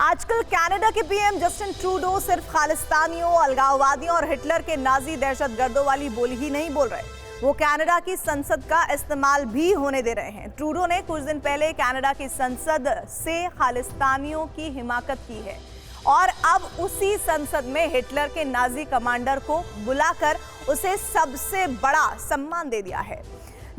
आजकल कनाडा के PM Justin Trudeau सिर्फ खालिस्तानियों, अलगाववादियों और हिटलर के नाजी दहशतगर्दों वाली बोली ही नहीं बोल रहे, वो कनाडा की संसद का इस्तेमाल भी होने दे रहे हैं। ट्रूडो ने कुछ दिन पहले कनाडा की संसद से खालिस्तानियों की हिमाकत की है और अब उसी संसद में हिटलर के नाजी कमांडर को बुलाकर उसे सबसे बड़ा सम्मान दे दिया है।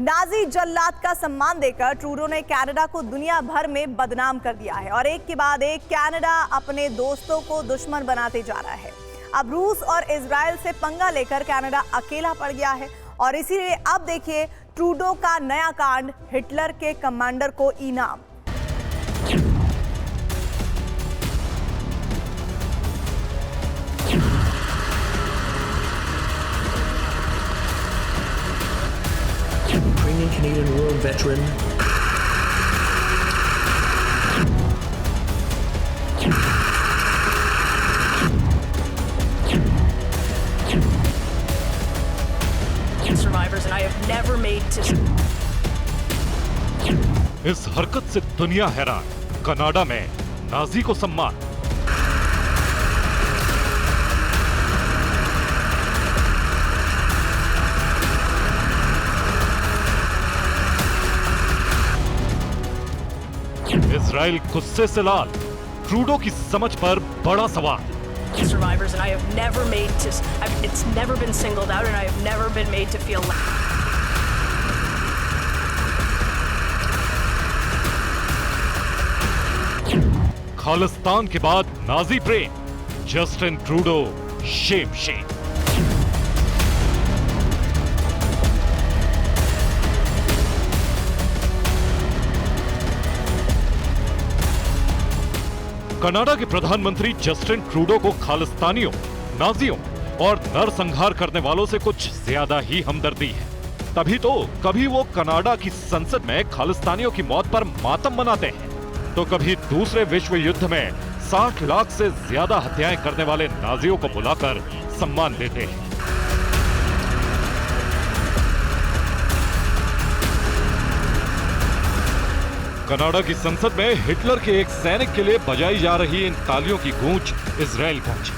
नाजी जल्लाद का सम्मान देकर ट्रूडो ने कनाडा को दुनिया भर में बदनाम कर दिया है और एक के बाद एक कनाडा अपने दोस्तों को दुश्मन बनाते जा रहा है। अब रूस और इजराइल से पंगा लेकर कनाडा अकेला पड़ गया है और इसीलिए अब देखिए ट्रूडो का नया कांड, हिटलर के कमांडर को इनाम। Ukrainian Canadian War veteran survivors and I have never made to इस हरकत से दुनिया हैरान, कनाडा में नाजी को सम्मान। इजराइल गुस्से से लाल, ट्रूडो की समझ पर बड़ा सवाल। survivors and I have never made to it's never been singled out and I have never been made to feel Khalistan के बाद नाजी प्रेम, Justin Trudeau shame shame. Canada के प्रधानमंत्री जस्टिन ट्रूडो को खालिस्तानियों, नाजियों और नरसंहार करने वालों से कुछ ज्यादा ही हमदर्दी है। तभी तो कभी वो कनाडा की संसद में खालिस्तानियों की मौत पर मातम मनाते हैं, तो कभी दूसरे विश्व युद्ध में 60 लाख से ज्यादा हत्याएं करने वाले नाजियों को बुलाकर सम्मान देते हैं। कनाडा की संसद में हिटलर के एक सैनिक के लिए बजाई जा रही इन तालियों की गूंज इजराइल पहुंची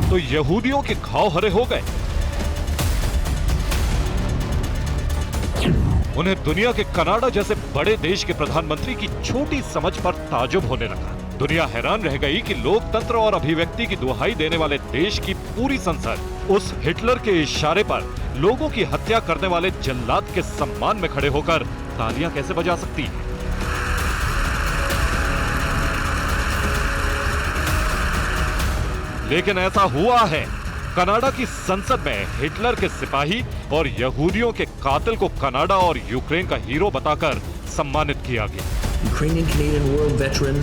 तो यहूदियों के घाव हरे हो गए। उन्हें दुनिया के कनाडा जैसे बड़े देश के प्रधानमंत्री की छोटी समझ पर ताजुब होने लगा। दुनिया हैरान रह गई कि लोकतंत्र और अभिव्यक्ति की दुहाई देने वाले देश की पूरी संसद उस हिटलर के इशारे पर लोगों की हत्या करने वाले जल्लाद के सम्मान में खड़े होकर तालियां कैसे बजा सकती है। लेकिन ऐसा हुआ है, कनाडा की संसद में हिटलर के सिपाही और यहूदियों के कातिल को कनाडा और यूक्रेन का हीरो बताकर सम्मानित किया गया। Ukrainian Canadian War veteran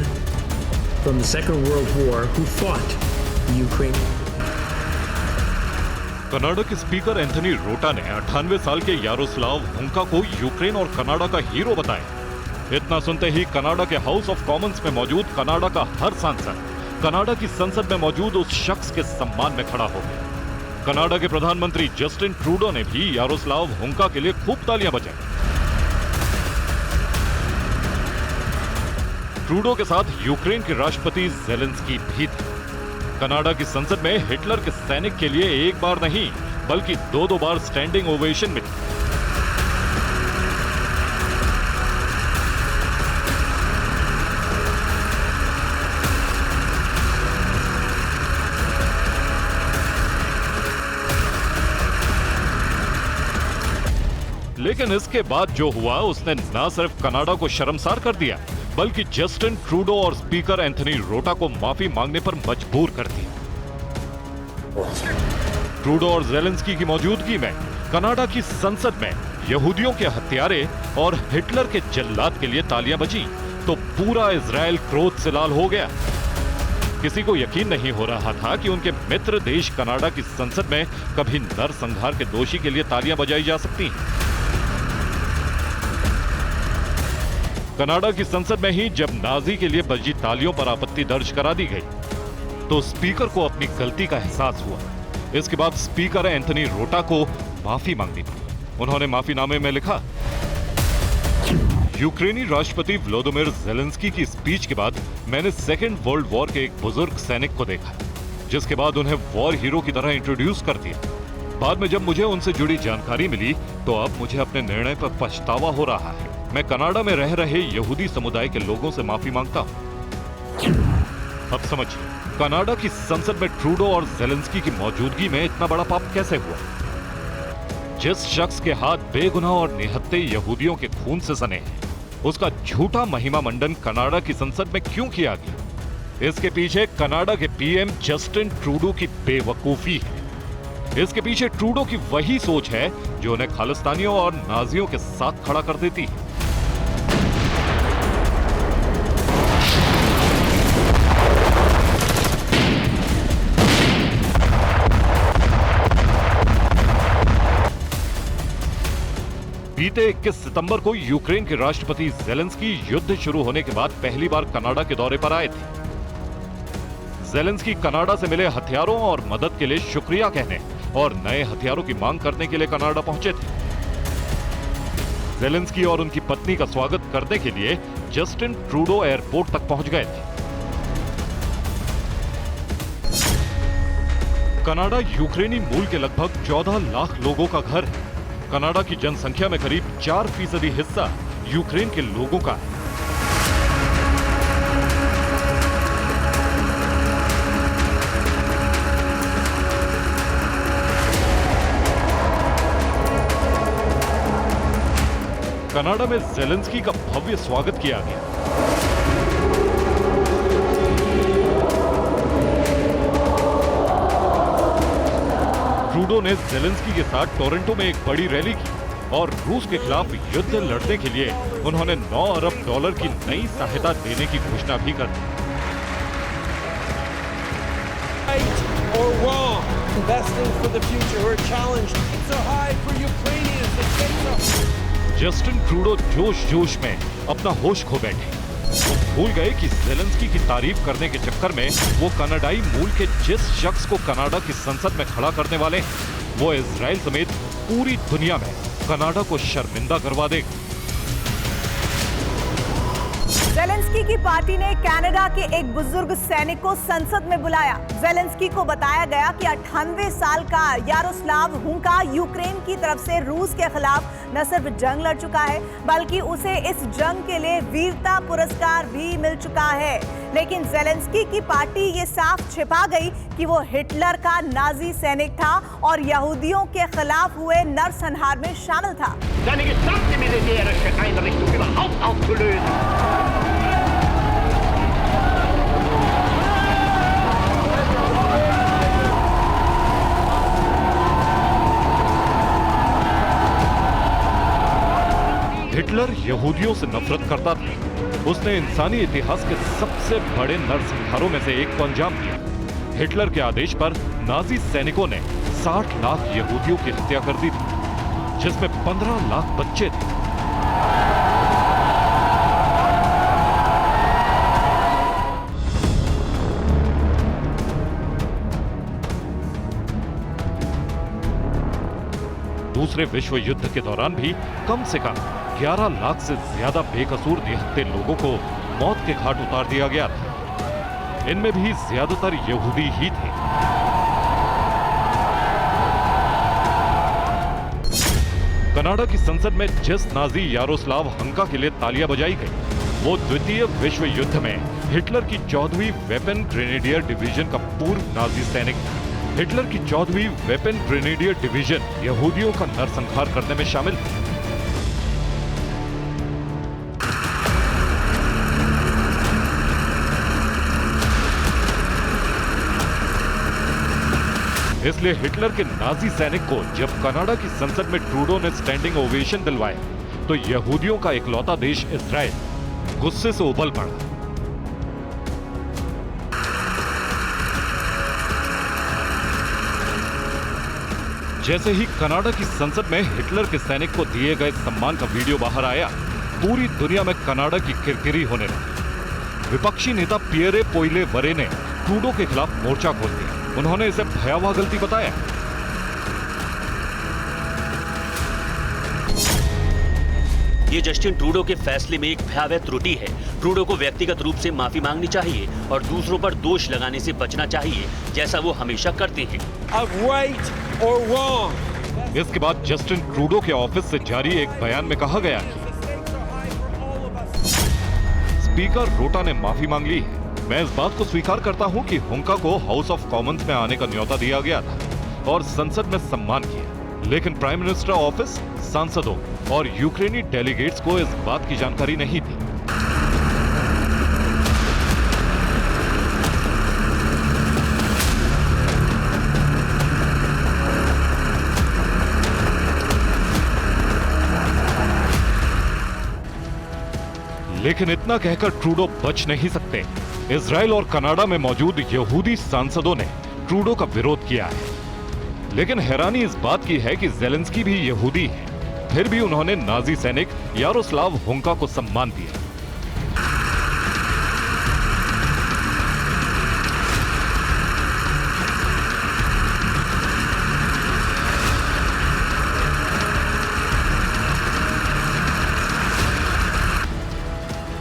from the Second World War who fought Ukraine. Canada के स्पीकर एंथनी रोटा ने 98 साल के यारोस्लाव हुंका को यूक्रेन और कनाडा का हीरो बताया। इतना सुनते ही कनाडा के हाउस ऑफ कॉमन्स में मौजूद कनाडा का हर सांसद कनाडा की संसद में मौजूद उस शख्स के सम्मान में खड़ा हो गया। कनाडा के प्रधानमंत्री जस्टिन ट्रूडो ने भी यारोस्लाव हुंका के लिए खूब तालियां बजाई। ट्रूडो के साथ यूक्रेन के राष्ट्रपति ज़ेलेंस्की भी थे। कनाडा की संसद में हिटलर के सैनिक के लिए एक बार नहीं बल्कि दो बार स्टैंडिंग ओवेशन मिली। लेकिन इसके बाद जो हुआ उसने न सिर्फ कनाडा को शर्मसार कर दिया बल्कि जस्टिन ट्रूडो और स्पीकर एंथनी रोटा को माफी मांगने पर मजबूर कर दिया। ट्रूडो और ज़ेलेंस्की की मौजूदगी में कनाडा की संसद में यहूदियों के हत्यारे और हिटलर के जल्लाद के लिए तालियां बजी तो पूरा इजराइल क्रोध से लाल हो गया। किसी को यकीन नहीं हो रहा था कि उनके मित्र देश कनाडा की संसद में कभी नरसंहार के दोषी के लिए तालियां बजाई जा सकती हैं। कनाडा की संसद में ही जब नाजी के लिए बजी तालियों पर आपत्ति दर्ज करा दी गई तो स्पीकर को अपनी गलती का एहसास हुआ। इसके बाद स्पीकर एंथनी रोटा को माफी मांगनी पड़ी। उन्होंने माफीनामे में लिखा, यूक्रेनी राष्ट्रपति व्लादिमीर ज़ेलेंस्की की स्पीच के बाद मैंने सेकेंड वर्ल्ड वॉर के एक बुजुर्ग सैनिक को देखा, जिसके बाद उन्हें वॉर हीरो की तरह इंट्रोड्यूस कर दिया। बाद में जब मुझे उनसे जुड़ी जानकारी मिली तो अब मुझे अपने निर्णय पर पछतावा हो रहा है। मैं कनाडा में रह रहे यहूदी समुदाय के लोगों से माफी मांगता हूँ। अब समझिए, कनाडा की संसद में ट्रूडो और ज़ेलेंस्की की मौजूदगी में इतना बड़ा पाप कैसे हुआ? जिस शख्स के हाथ बेगुनाह और निहत्थे यहूदियों के खून से सने हैं, उसका झूठा महिमा मंडन कनाडा की संसद में क्यों किया गया? इसके पीछे कनाडा के पीएम जस्टिन ट्रूडो की बेवकूफी है। इसके पीछे ट्रूडो की वही सोच है जो उन्हें खालिस्तानियों और नाजियों के साथ खड़ा कर देती है। बीते 21 सितंबर को यूक्रेन के राष्ट्रपति ज़ेलेंस्की युद्ध शुरू होने के बाद पहली बार कनाडा के दौरे पर आए थे। ज़ेलेंस्की कनाडा से मिले हथियारों और मदद के लिए शुक्रिया कहने और नए हथियारों की मांग करने के लिए कनाडा पहुंचे थे। ज़ेलेंस्की और उनकी पत्नी का स्वागत करने के लिए जस्टिन ट्रूडो एयरपोर्ट तक पहुंच गए थे। कनाडा यूक्रेनी मूल के लगभग 14 लाख लोगों का घर है। कनाडा की जनसंख्या में करीब 4% हिस्सा यूक्रेन के लोगों का है। कनाडा में ज़ेलेंस्की का भव्य स्वागत किया गया। ट्रूडो ने ज़ेलेंस्की के साथ टोरंटो में एक बड़ी रैली की और रूस के खिलाफ युद्ध लड़ने के लिए उन्होंने $9 अरब की नई सहायता देने की घोषणा भी कर दी। Right or wrong, investing for the future or challenge so high for Ukrainians to take them. Justin Trudeau जोश में अपना होश खो बैठे। वो भूल गए कि ज़ेलेंस्की की तारीफ करने के चक्कर में वो कनाडाई मूल के जिस शख्स को कनाडा की संसद में खड़ा करने वाले हैं, वो इजराइल समेत पूरी दुनिया में कनाडा को शर्मिंदा करवा देगा। ज़ेलेंस्की की पार्टी ने कनाडा के एक बुजुर्ग सैनिक को संसद में बुलाया। ज़ेलेंस्की को बताया गया कि 98 साल का यारोस्लाव हुंका यूक्रेन की तरफ से रूस के खिलाफ न सिर्फ जंग लड़ चुका है, बल्कि उसे इस जंग के लिए वीरता पुरस्कार भी मिल चुका है। लेकिन ज़ेलेंस्की की पार्टी ये साफ छिपा गई कि वो हिटलर का नाजी सैनिक था और यहूदियों के खिलाफ हुए नरसंहार में शामिल था। Seine gesamte militärische Einrichtung überhaupt aufzulösen. Hitler यहूदियों से नफरत करता था। उसने इंसानी इतिहास के सबसे बड़े नरसंहारों में से एक को अंजाम दिया। हिटलर के आदेश पर नाजी सैनिकों ने 60 लाख यहूदियों की हत्या कर दी थी, जिसमें 15 लाख बच्चे थे। दूसरे विश्व युद्ध के दौरान भी कम से कम 11 लाख से ज्यादा बेकसूर निहत्थे लोगों को मौत के घाट उतार दिया गया था। इनमें भी ज्यादातर यहूदी ही थे। कनाडा की संसद में जिस नाजी यारोस्लाव हंका के लिए तालियां बजाई गई, वो द्वितीय विश्व युद्ध में हिटलर की 14वीं वेपन ग्रेनेडियर डिवीजन का पूर्व नाजी सैनिक था। हिटलर की 14वीं वेपन ग्रेनेडियर डिवीजन यहूदियों का नरसंहार करने में शामिल थी। इसलिए हिटलर के नाजी सैनिक को जब कनाडा की संसद में ट्रूडो ने स्टैंडिंग ओवेशन दिलवाया, तो यहूदियों का इकलौता देश इजराइल गुस्से से उबल पड़ा। जैसे ही कनाडा की संसद में हिटलर के सैनिक को दिए गए सम्मान का वीडियो बाहर आया, पूरी दुनिया में कनाडा की किरकिरी होने लगी। विपक्षी नेता पियरे पोइलेवरे ने ट्रूडो के खिलाफ मोर्चा खोल दिया। उन्होंने इसे भयावह गलती बताया। ये जस्टिन ट्रूडो के फैसले में एक भयावह त्रुटि है। ट्रूडो को व्यक्तिगत रूप से माफी मांगनी चाहिए और दूसरों पर दोष लगाने से बचना चाहिए, जैसा वो हमेशा करते हैं। Of right or wrong. इसके बाद जस्टिन ट्रूडो के ऑफिस से जारी एक बयान में कहा गया कि स्पीकर रोटा ने माफी मांग ली है। मैं इस बात को स्वीकार करता हूं कि हुंका को हाउस ऑफ कॉमन्स में आने का न्योता दिया गया था और संसद में सम्मान किया, लेकिन प्राइम मिनिस्टर ऑफिस, सांसदों और यूक्रेनी डेलीगेट्स को इस बात की जानकारी नहीं थी। लेकिन इतना कहकर ट्रूडो बच नहीं सकते। इजराइल और कनाडा में मौजूद यहूदी सांसदों ने ट्रूडो का विरोध किया है। लेकिन हैरानी इस बात की है कि ज़ेलेंस्की भी यहूदी है, फिर भी उन्होंने नाजी सैनिक यारोस्लाव हुंका को सम्मान दिया।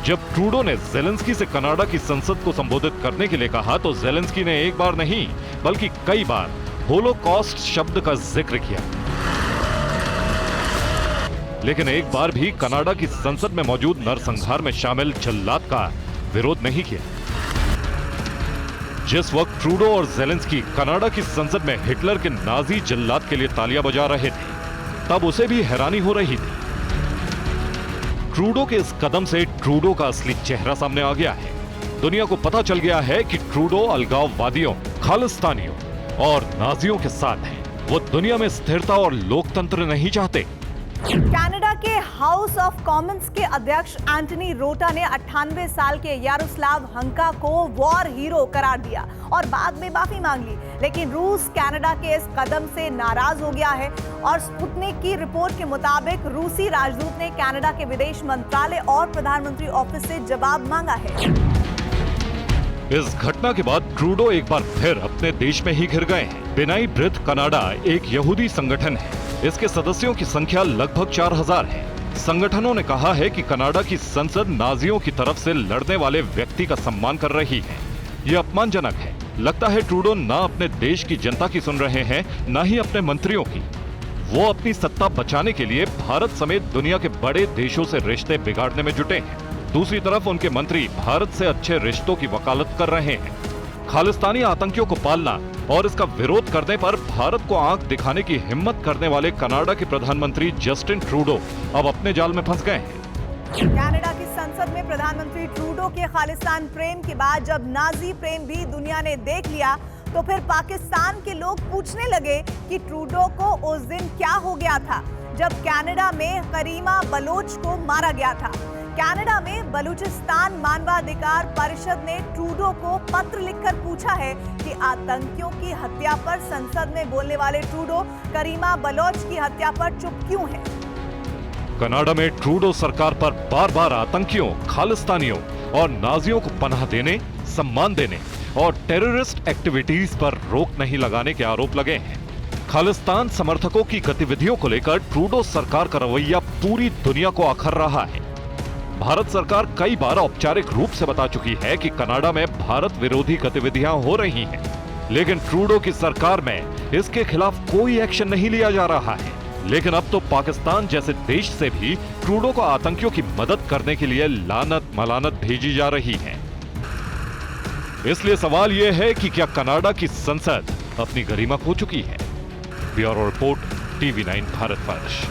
जब ट्रूडो ने ज़ेलेंस्की से कनाडा की संसद को संबोधित करने के लिए कहा तो ज़ेलेंस्की ने एक बार नहीं बल्कि कई बार होलोकॉस्ट शब्द का जिक्र किया, लेकिन एक बार भी कनाडा की संसद में मौजूद नरसंहार में शामिल जल्लाद का विरोध नहीं किया। जिस वक्त ट्रूडो और ज़ेलेंस्की कनाडा की संसद में हिटलर के नाजी जल्लाद के लिए तालियां बजा रहे थे, तब उसे भी हैरानी हो रही थी। ट्रूडो के इस कदम से ट्रूडो का असली चेहरा सामने आ गया है। दुनिया को पता चल गया है कि ट्रूडो अलगाववादियों, खालिस्तानियों और नाजियों के साथ है। वो दुनिया में स्थिरता और लोकतंत्र नहीं चाहते। कनाडा के हाउस ऑफ कॉमन्स के अध्यक्ष एंटनी रोटा ने 98 साल के यारोस्लाव हंका को वॉर हीरो करार दिया और बाद में माफी मांग ली, लेकिन रूस कनाडा के इस कदम से नाराज हो गया है और स्पुतनिक की रिपोर्ट के मुताबिक रूसी राजदूत ने कनाडा के विदेश मंत्रालय और प्रधानमंत्री ऑफिस से जवाब मांगा है। इस घटना के बाद ट्रूडो एक बार फिर अपने देश में ही घिर गए हैं। बिनाई ब्रिथ कनाडा एक यहूदी संगठन है। इसके सदस्यों की संख्या लगभग 4000 है। संगठनों ने कहा है कि कनाडा की संसद नाजियों की तरफ से लड़ने वाले व्यक्ति का सम्मान कर रही है। यह अपमानजनक है। लगता है ट्रूडो ना अपने देश की जनता की सुन रहे हैं, ना ही अपने मंत्रियों की। वो अपनी सत्ता बचाने के लिए भारत समेत दुनिया के बड़े देशों से रिश्ते बिगाड़ने में जुटे हैं। दूसरी तरफ उनके मंत्री भारत से अच्छे रिश्तों की वकालत कर रहे हैं। खालिस्तानी आतंकियों को पालना और इसका विरोध करने पर भारत को आंख दिखाने की हिम्मत करने वाले कनाडा के प्रधानमंत्री जस्टिन ट्रूडो अब अपने जाल में फंस गए हैं। कनाडा की संसद में प्रधानमंत्री ट्रूडो के खालिस्तान प्रेम के बाद जब नाजी प्रेम भी दुनिया ने देख लिया, तो फिर पाकिस्तान के लोग पूछने लगे कि ट्रूडो को उस दिन क्या हो गया था जब कनाडा में करीमा बलोच को मारा गया था। कनाडा में बलूचिस्तान मानवाधिकार परिषद ने ट्रूडो को पत्र लिखकर पूछा है कि आतंकियों की हत्या पर संसद में बोलने वाले ट्रूडो करीमा बलोच की हत्या पर चुप क्यों हैं? कनाडा में ट्रूडो सरकार पर बार बार आतंकियों, खालिस्तानियों और नाजियों को पनाह देने, सम्मान देने और टेररिस्ट एक्टिविटीज पर रोक नहीं लगाने के आरोप लगे हैं। खालिस्तान समर्थकों की गतिविधियों को लेकर ट्रूडो सरकार का रवैया पूरी दुनिया को अखर रहा है। भारत सरकार कई बार औपचारिक रूप से बता चुकी है कि कनाडा में भारत विरोधी गतिविधियां हो रही हैं, लेकिन ट्रूडो की सरकार में इसके खिलाफ कोई एक्शन नहीं लिया जा रहा है। लेकिन अब तो पाकिस्तान जैसे देश से भी ट्रूडो को आतंकियों की मदद करने के लिए लानत मलानत भेजी जा रही है। इसलिए सवाल यह है कि क्या कनाडा की संसद अपनी गरिमा खो चुकी है? Bureau report, TV9 Bharatvarsh.